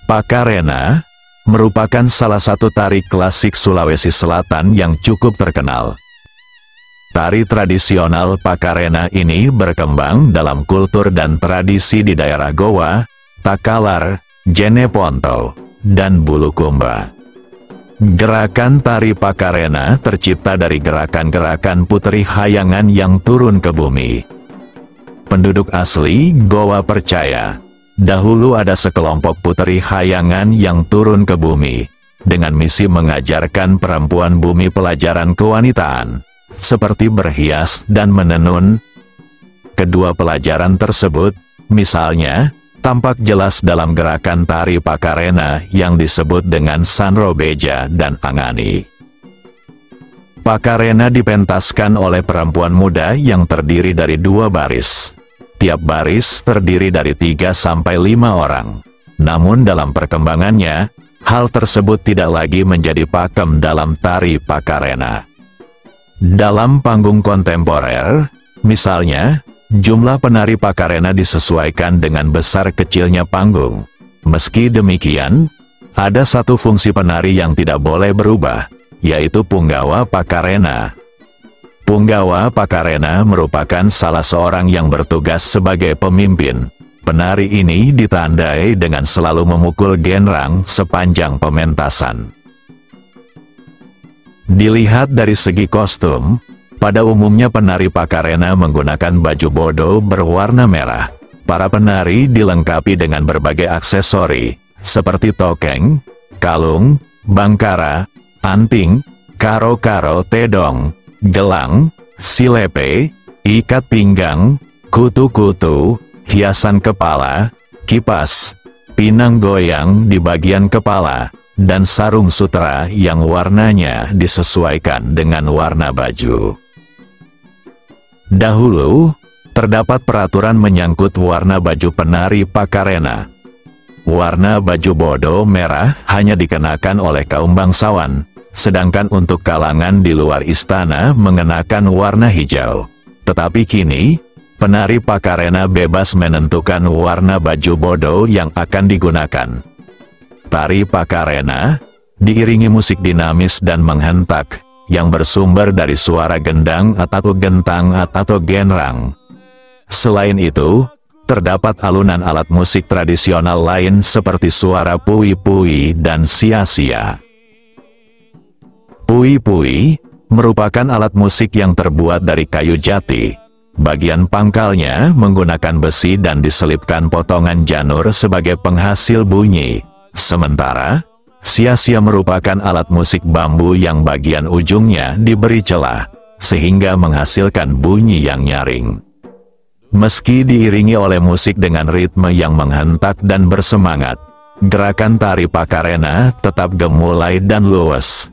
Pakarena merupakan salah satu tari klasik Sulawesi Selatan yang cukup terkenal. Tari tradisional Pakarena ini berkembang dalam kultur dan tradisi di daerah Goa, Takalar, Jeneponto, dan Bulukumba. Gerakan tari Pakarena tercipta dari gerakan-gerakan putri hayangan yang turun ke bumi. Penduduk asli Goa percaya, dahulu ada sekelompok putri hayangan yang turun ke bumi, dengan misi mengajarkan perempuan bumi pelajaran kewanitaan, seperti berhias dan menenun. Kedua pelajaran tersebut, misalnya, tampak jelas dalam gerakan tari Pakarena yang disebut dengan Sanrobeja dan Angani. Pakarena dipentaskan oleh perempuan muda yang terdiri dari 2 baris. Tiap baris terdiri dari 3-5 orang. Namun dalam perkembangannya, hal tersebut tidak lagi menjadi pakem dalam tari Pakarena. Dalam panggung kontemporer, misalnya, jumlah penari Pakarena disesuaikan dengan besar kecilnya panggung. Meski demikian, ada satu fungsi penari yang tidak boleh berubah, yaitu Punggawa Pakarena. Punggawa Pakarena merupakan salah seorang yang bertugas sebagai pemimpin. Penari ini ditandai dengan selalu memukul genrang sepanjang pementasan. Dilihat dari segi kostum, pada umumnya penari Pakarena menggunakan baju bodo berwarna merah. Para penari dilengkapi dengan berbagai aksesori, seperti tokeng, kalung, bangkara, anting, karo-karo tedong, gelang, silepe, ikat pinggang, kutu-kutu, hiasan kepala, kipas, pinang goyang di bagian kepala, dan sarung sutera yang warnanya disesuaikan dengan warna baju. Dahulu, terdapat peraturan menyangkut warna baju penari Pakarena. Warna baju bodo merah hanya dikenakan oleh kaum bangsawan, sedangkan untuk kalangan di luar istana mengenakan warna hijau. Tetapi kini, penari Pakarena bebas menentukan warna baju bodo yang akan digunakan. Tari Pakarena diiringi musik dinamis dan menghentak, yang bersumber dari suara gendang atau gentang atau genrang. Selain itu, terdapat alunan alat musik tradisional lain seperti suara pui-pui dan sia-sia. Pui-pui merupakan alat musik yang terbuat dari kayu jati. Bagian pangkalnya menggunakan besi dan diselipkan potongan janur sebagai penghasil bunyi. Sementara, sia-sia merupakan alat musik bambu yang bagian ujungnya diberi celah, sehingga menghasilkan bunyi yang nyaring. Meski diiringi oleh musik dengan ritme yang menghentak dan bersemangat, gerakan tari Pakarena tetap gemulai dan luwes.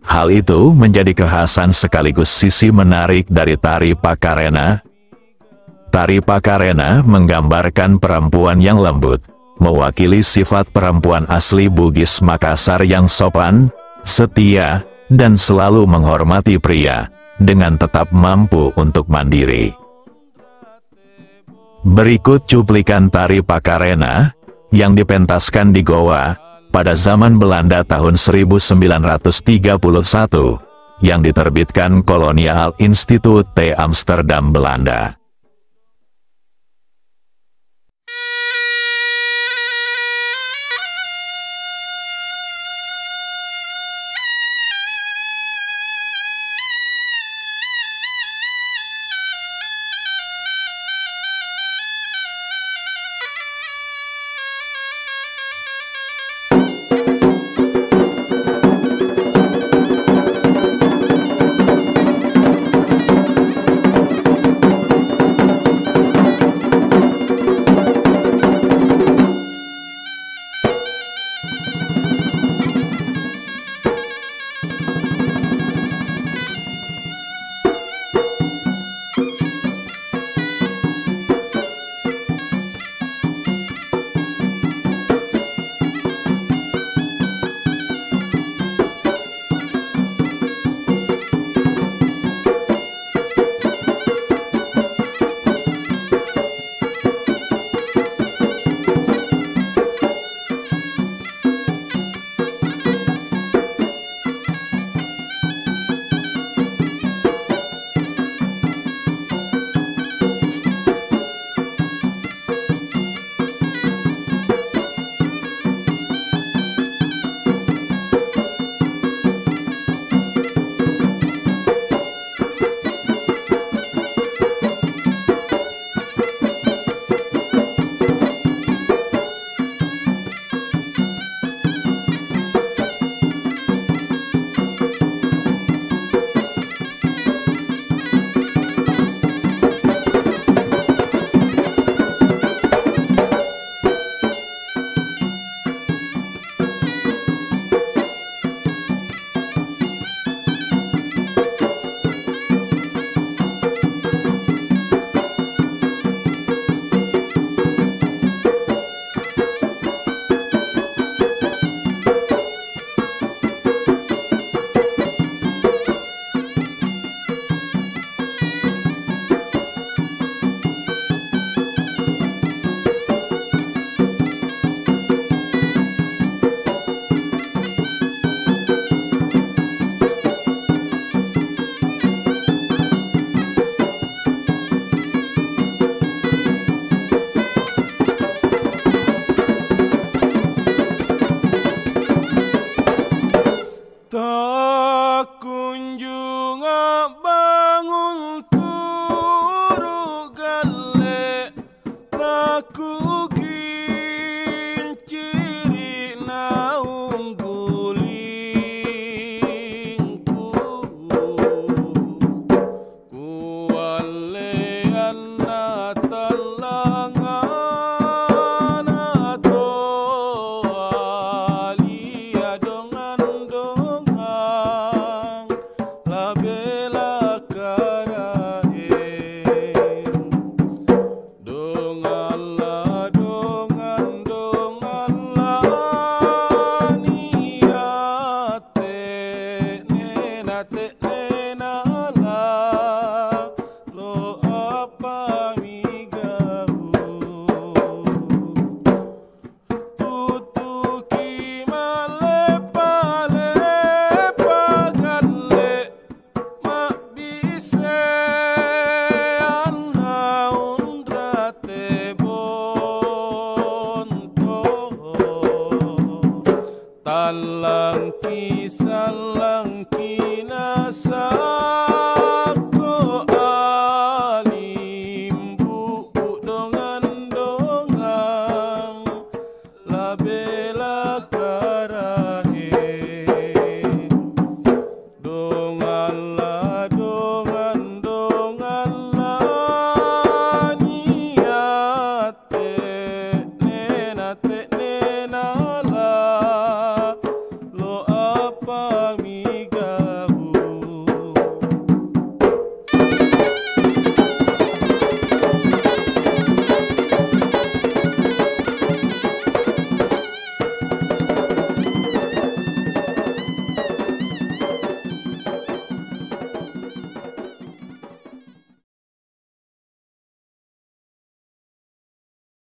Hal itu menjadi kekhasan sekaligus sisi menarik dari tari Pakarena. Tari Pakarena menggambarkan perempuan yang lembut, mewakili sifat perempuan asli Bugis Makassar yang sopan, setia, dan selalu menghormati pria, dengan tetap mampu untuk mandiri. Berikut cuplikan tari Pakarena, yang dipentaskan di Goa, pada zaman Belanda tahun 1931, yang diterbitkan Kolonial Instituut te Amsterdam, Belanda. aku